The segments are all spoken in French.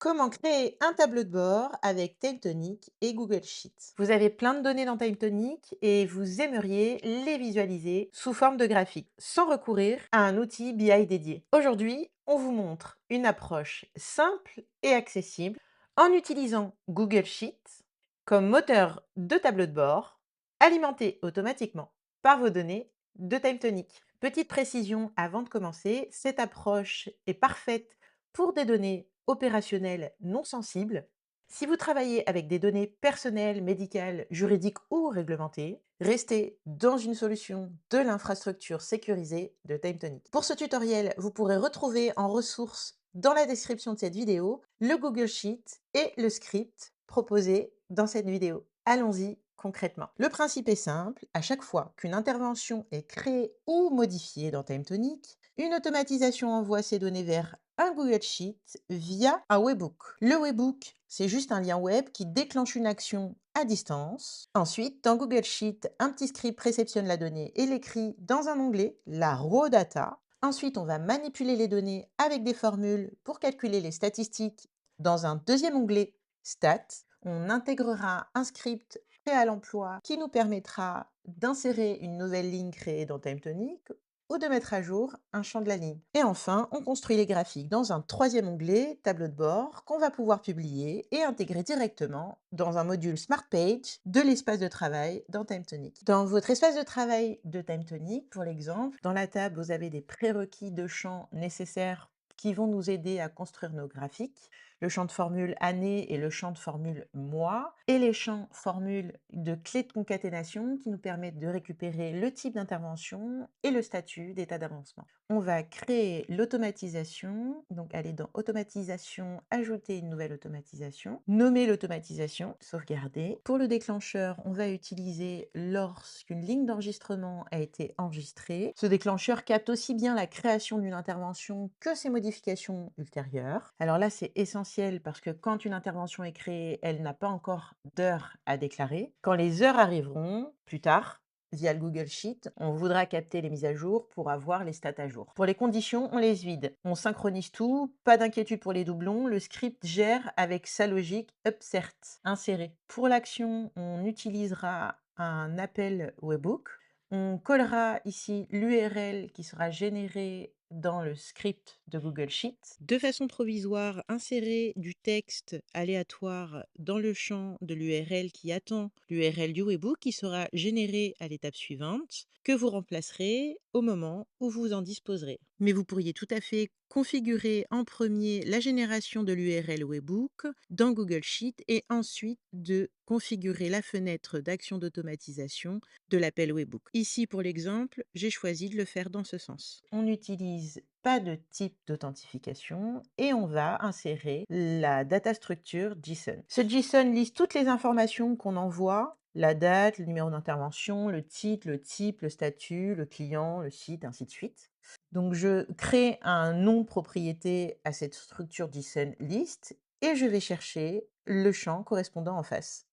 Comment créer un tableau de bord avec TimeTonic et Google Sheets? Vous avez plein de données dans TimeTonic et vous aimeriez les visualiser sous forme de graphique sans recourir à un outil BI dédié. Aujourd'hui, on vous montre une approche simple et accessible en utilisant Google Sheets comme moteur de tableau de bord alimenté automatiquement par vos données de TimeTonic. Petite précision avant de commencer, cette approche est parfaite pour des données opérationnelles non sensibles. Si vous travaillez avec des données personnelles, médicales, juridiques ou réglementées, restez dans une solution de l'infrastructure sécurisée de TimeTonic. Pour ce tutoriel, vous pourrez retrouver en ressources dans la description de cette vidéo le Google Sheet et le script proposé dans cette vidéo. Allons-y concrètement. Le principe est simple, à chaque fois qu'une intervention est créée ou modifiée dans TimeTonic, une automatisation envoie ces données vers un Google Sheet via un webhook. Le webhook, c'est juste un lien web qui déclenche une action à distance. Ensuite, dans Google Sheet, un petit script réceptionne la donnée et l'écrit dans un onglet, la raw data. Ensuite, on va manipuler les données avec des formules pour calculer les statistiques dans un deuxième onglet, stats. On intégrera un script prêt à l'emploi qui nous permettra d'insérer une nouvelle ligne créée dans TimeTonic ou de mettre à jour un champ de la ligne. Et enfin, on construit les graphiques dans un troisième onglet, tableau de bord, qu'on va pouvoir publier et intégrer directement dans un module Smart Page de l'espace de travail dans TimeTonic. Dans votre espace de travail de TimeTonic, pour l'exemple, dans la table, vous avez des prérequis de champs nécessaires qui vont nous aider à construire nos graphiques, le champ de formule année et le champ de formule mois, et les champs formule de clés de concaténation qui nous permettent de récupérer le type d'intervention et le statut d'état d'avancement. On va créer l'automatisation, donc aller dans automatisation, ajouter une nouvelle automatisation, nommer l'automatisation, sauvegarder. Pour le déclencheur, on va utiliser lorsqu'une ligne d'enregistrement a été enregistrée. Ce déclencheur capte aussi bien la création d'une intervention que ses modifications ultérieures. Alors là, c'est essentiel parce que quand une intervention est créée, elle n'a pas encore d'heures à déclarer. Quand les heures arriveront plus tard, via le Google Sheet, on voudra capter les mises à jour pour avoir les stats à jour. Pour les conditions, on les vide. On synchronise tout, pas d'inquiétude pour les doublons, le script gère avec sa logique upsert, insérer. Pour l'action, on utilisera un appel webhook. On collera ici l'URL qui sera générée dans le script de Google Sheet. De façon provisoire, insérer du texte aléatoire dans le champ de l'URL qui attend l'URL du webhook qui sera généré à l'étape suivante, que vous remplacerez au moment où vous en disposerez. Mais vous pourriez tout à fait configurer en premier la génération de l'URL webhook dans Google Sheet et ensuite de configurer la fenêtre d'action d'automatisation de l'appel webhook. Ici, pour l'exemple, j'ai choisi de le faire dans ce sens. On n'utilise pas de type d'authentification et on va insérer la data structure JSON. Ce JSON liste toutes les informations qu'on envoie, la date, le numéro d'intervention, le titre, le type, le statut, le client, le site, ainsi de suite. Donc je crée un nom de propriété à cette structure JSON list et je vais chercher le champ correspondant en face.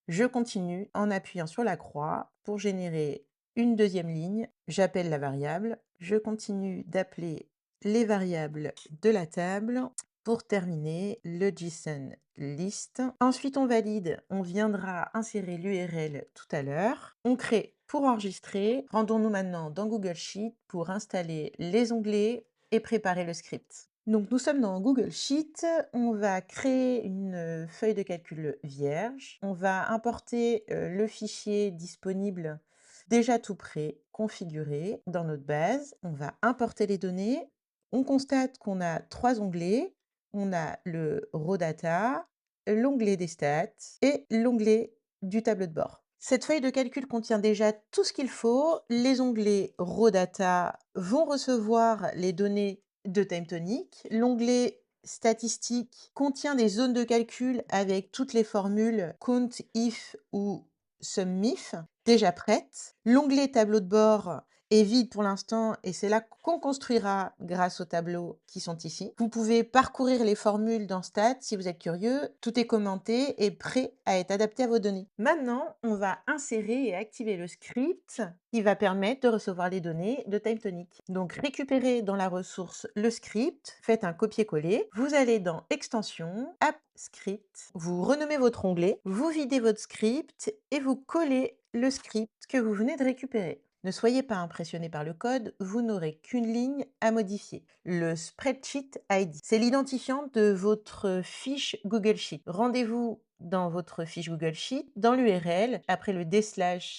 Je continue en appuyant sur la croix pour générer une deuxième ligne. J'appelle la variable. Je continue d'appeler les variables de la table pour terminer le JSON list. Ensuite, on valide. On viendra insérer l'URL tout à l'heure. On crée pour enregistrer. Rendons-nous maintenant dans Google Sheet pour installer les onglets et préparer le script. Donc nous sommes dans Google Sheet, on va créer une feuille de calcul vierge, on va importer le fichier disponible déjà tout prêt, configuré dans notre base, on va importer les données, on constate qu'on a 3 onglets, on a le raw data, l'onglet des stats et l'onglet du tableau de bord. Cette feuille de calcul contient déjà tout ce qu'il faut. Les onglets raw data vont recevoir les données de TimeTonic. L'onglet statistiques contient des zones de calcul avec toutes les formules count, if ou SUMIF déjà prêtes. L'onglet tableau de bord est vide pour l'instant et c'est là qu'on construira grâce aux tableaux qui sont ici. Vous pouvez parcourir les formules dans Stats si vous êtes curieux. Tout est commenté et prêt à être adapté à vos données. Maintenant, on va insérer et activer le script qui va permettre de recevoir les données de TimeTonic. Donc, récupérez dans la ressource le script, faites un copier-coller. Vous allez dans Extensions, App Script, vous renommez votre onglet, vous videz votre script et vous collez le script que vous venez de récupérer. Ne soyez pas impressionné par le code, vous n'aurez qu'une ligne à modifier. Le Spreadsheet ID, c'est l'identifiant de votre fiche Google Sheet. Rendez-vous dans votre fiche Google Sheet, dans l'URL, après le d/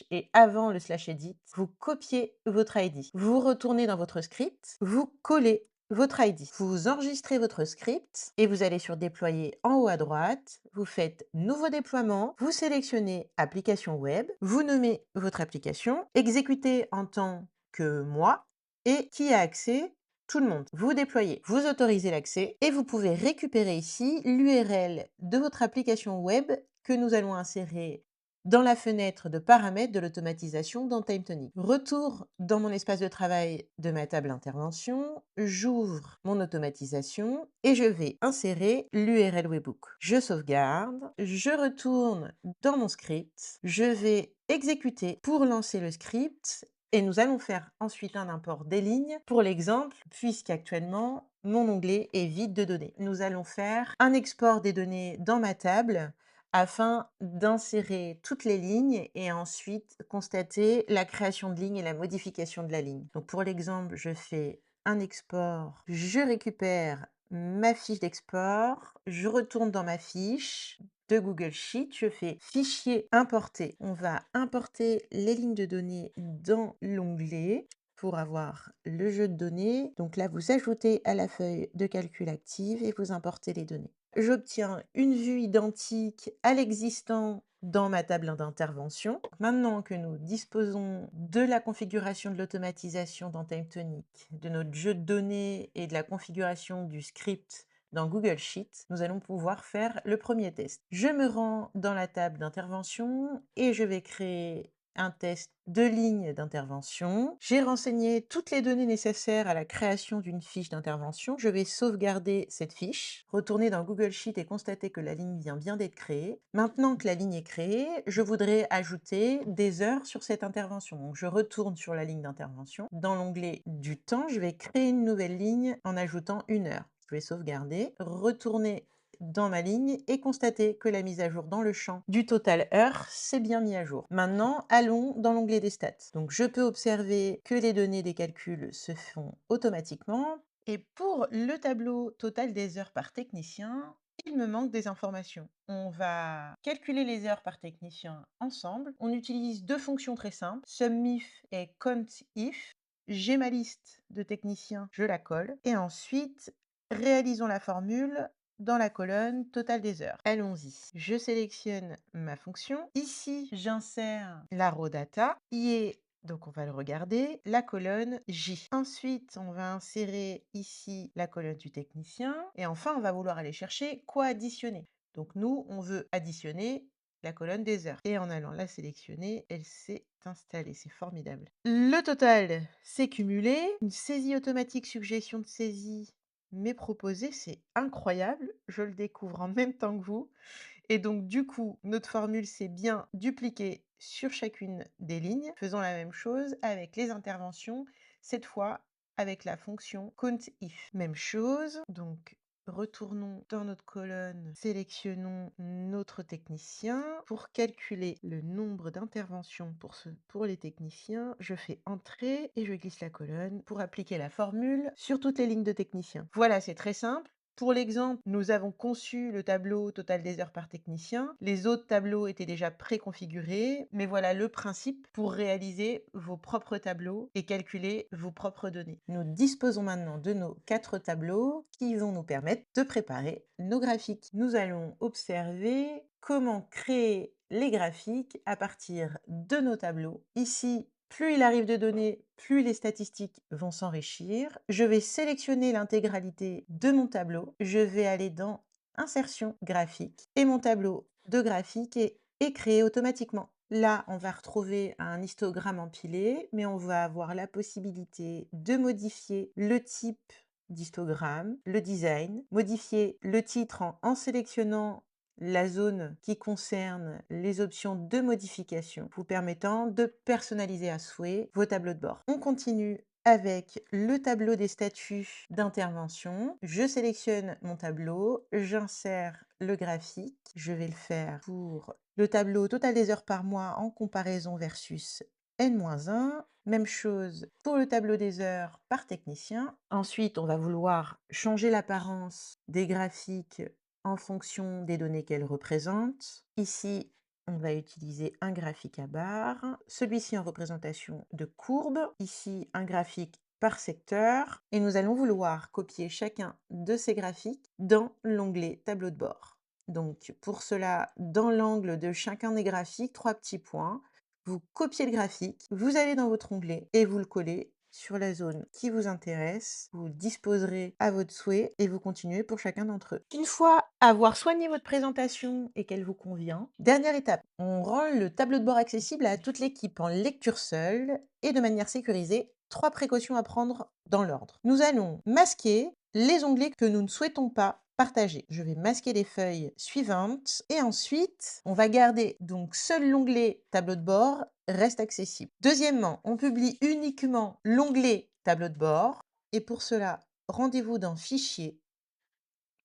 et avant le /edit, vous copiez votre ID. Vous retournez dans votre script, vous collez votre ID. Vous enregistrez votre script et vous allez sur Déployer en haut à droite, vous faites Nouveau déploiement, vous sélectionnez Application web, vous nommez votre application, exécutez en tant que moi et qui a accès tout le monde. Vous déployez, vous autorisez l'accès et vous pouvez récupérer ici l'URL de votre application web que nous allons insérer dans la fenêtre de paramètres de l'automatisation dans TimeTonic. Retour dans mon espace de travail de ma table intervention, j'ouvre mon automatisation et je vais insérer l'URL webhook. Je sauvegarde, je retourne dans mon script, je vais exécuter pour lancer le script et nous allons faire ensuite un import des lignes pour l'exemple, puisqu'actuellement, mon onglet est vide de données. Nous allons faire un export des données dans ma table afin d'insérer toutes les lignes et ensuite constater la création de lignes et la modification de la ligne. Donc pour l'exemple, je fais un export, je récupère ma fiche d'export, je retourne dans ma fiche de Google Sheet, je fais Fichier importer. On va importer les lignes de données dans l'onglet pour avoir le jeu de données. Donc là, vous ajoutez à la feuille de calcul active et vous importez les données. J'obtiens une vue identique à l'existant dans ma table d'intervention. Maintenant que nous disposons de la configuration de l'automatisation dans TimeTonic, de notre jeu de données et de la configuration du script dans Google Sheet, nous allons pouvoir faire le premier test. Je me rends dans la table d'intervention et je vais créer un test de ligne d'intervention. J'ai renseigné toutes les données nécessaires à la création d'une fiche d'intervention. Je vais sauvegarder cette fiche, retourner dans Google Sheet et constater que la ligne vient bien d'être créée. Maintenant que la ligne est créée, je voudrais ajouter des heures sur cette intervention. Donc je retourne sur la ligne d'intervention. Dans l'onglet du temps, je vais créer une nouvelle ligne en ajoutant une heure. Je vais sauvegarder, retourner dans ma ligne et constater que la mise à jour dans le champ du total heure s'est bien mis à jour. Maintenant, allons dans l'onglet des stats. Donc, je peux observer que les données des calculs se font automatiquement. Et pour le tableau total des heures par technicien, il me manque des informations. On va calculer les heures par technicien ensemble. On utilise deux fonctions très simples, SUMIF et COUNTIF. J'ai ma liste de techniciens, je la colle. Et ensuite, réalisons la formule dans la colonne total des heures. Allons-y. Je sélectionne ma fonction. Ici, j'insère la raw data qui est, donc on va le regarder, la colonne J. Ensuite, on va insérer ici la colonne du technicien. Et enfin, on va vouloir aller chercher quoi additionner. Donc nous, on veut additionner la colonne des heures. Et en allant la sélectionner, elle s'est installée. C'est formidable. Le total s'est cumulé. Une saisie automatique, suggestion de saisie m'est proposée. C'est incroyable. Je le découvre en même temps que vous. Et donc, du coup, notre formule s'est bien dupliquée sur chacune des lignes. Faisons la même chose avec les interventions, cette fois avec la fonction COUNTIF. Même chose, donc retournons dans notre colonne, sélectionnons notre technicien. Pour calculer le nombre d'interventions pour les techniciens, je fais Entrée et je glisse la colonne pour appliquer la formule sur toutes les lignes de technicien. Voilà, c'est très simple. Pour l'exemple, nous avons conçu le tableau total des heures par technicien. Les autres tableaux étaient déjà préconfigurés, mais voilà le principe pour réaliser vos propres tableaux et calculer vos propres données. Nous disposons maintenant de nos 4 tableaux qui vont nous permettre de préparer nos graphiques. Nous allons observer comment créer les graphiques à partir de nos tableaux. Ici, plus il arrive de données, plus les statistiques vont s'enrichir. Je vais sélectionner l'intégralité de mon tableau. Je vais aller dans Insertion graphique et mon tableau de graphique est créé automatiquement. Là, on va retrouver un histogramme empilé, mais on va avoir la possibilité de modifier le type d'histogramme, le design, modifier le titre en sélectionnant la zone qui concerne les options de modification, vous permettant de personnaliser à souhait vos tableaux de bord. On continue avec le tableau des statuts d'intervention. Je sélectionne mon tableau, j'insère le graphique. Je vais le faire pour le tableau total des heures par mois en comparaison versus N-1. Même chose pour le tableau des heures par technicien. Ensuite, on va vouloir changer l'apparence des graphiques en fonction des données qu'elles représentent. Ici, on va utiliser un graphique à barres, celui-ci en représentation de courbe, ici un graphique par secteur, et nous allons vouloir copier chacun de ces graphiques dans l'onglet tableau de bord. Donc pour cela, dans l'angle de chacun des graphiques, 3 petits points, vous copiez le graphique, vous allez dans votre onglet et vous le collez sur la zone qui vous intéresse, vous le disposerez à votre souhait et vous continuez pour chacun d'entre eux. Une fois avoir soigné votre présentation et qu'elle vous convient, dernière étape, on rend le tableau de bord accessible à toute l'équipe en lecture seule et de manière sécurisée. 3 précautions à prendre dans l'ordre. Nous allons masquer les onglets que nous ne souhaitons pas partager. Je vais masquer les feuilles suivantes et ensuite, on va garder donc seul l'onglet tableau de bord reste accessible. Deuxièmement, on publie uniquement l'onglet tableau de bord et pour cela, rendez-vous dans Fichier,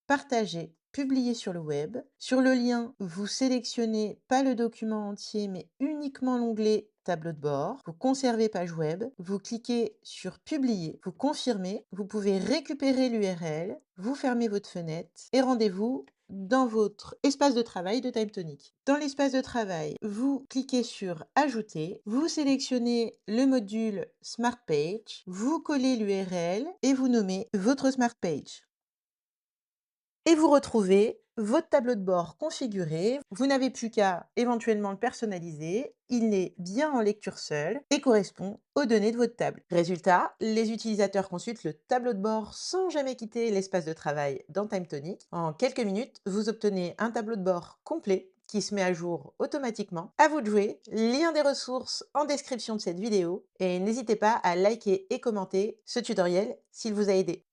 Partager, publier sur le web. Sur le lien, vous sélectionnez pas le document entier, mais uniquement l'onglet tableau de bord. Vous conservez page web, vous cliquez sur publier, vous confirmez, vous pouvez récupérer l'URL, vous fermez votre fenêtre et rendez-vous dans votre espace de travail de TimeTonic. Dans l'espace de travail, vous cliquez sur Ajouter, vous sélectionnez le module Smart Page, vous collez l'URL et vous nommez votre Smart Page. Et vous retrouvez votre tableau de bord configuré. Vous n'avez plus qu'à éventuellement le personnaliser. Il est bien en lecture seule et correspond aux données de votre table. Résultat, les utilisateurs consultent le tableau de bord sans jamais quitter l'espace de travail dans TimeTonic. En quelques minutes, vous obtenez un tableau de bord complet qui se met à jour automatiquement. À vous de jouer, lien des ressources en description de cette vidéo et n'hésitez pas à liker et commenter ce tutoriel s'il vous a aidé.